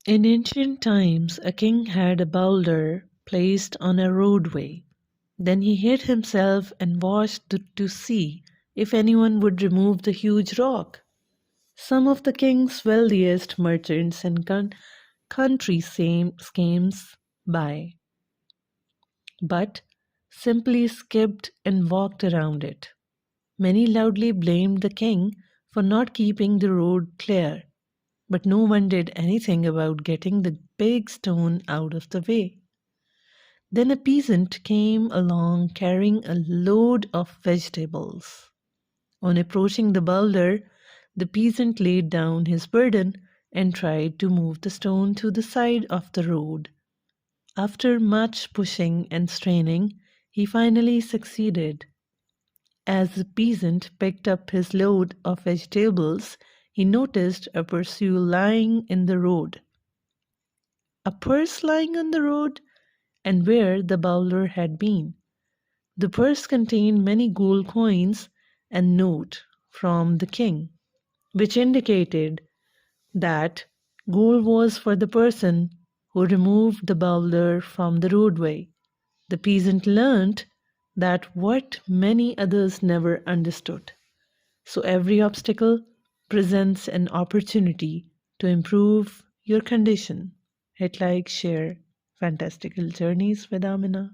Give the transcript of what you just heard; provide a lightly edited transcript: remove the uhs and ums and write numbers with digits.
In ancient times, a king had a boulder placed on a roadway. Then he hid himself and watched to see if anyone would remove the huge rock. Some of the king's wealthiest merchants and country schemes by, but simply skipped and walked around it. Many loudly blamed the king for not keeping the road clear, but no one did anything about getting the big stone out of the way. Then a peasant came along carrying a load of vegetables. On approaching the boulder, the peasant laid down his burden and tried to move the stone to the side of the road. After much pushing and straining, he finally succeeded. As the peasant picked up his load of vegetables, he noticed a purse lying in the road. A purse lying on the road, and where the boulder had been. The purse contained many gold coins and note from the king, which indicated that gold was for the person who removed the boulder from the roadway. The peasant learned that what many others never understood. So every obstacle presents an opportunity to improve your condition. Hit like, share. Fantastical Journeys with Amina.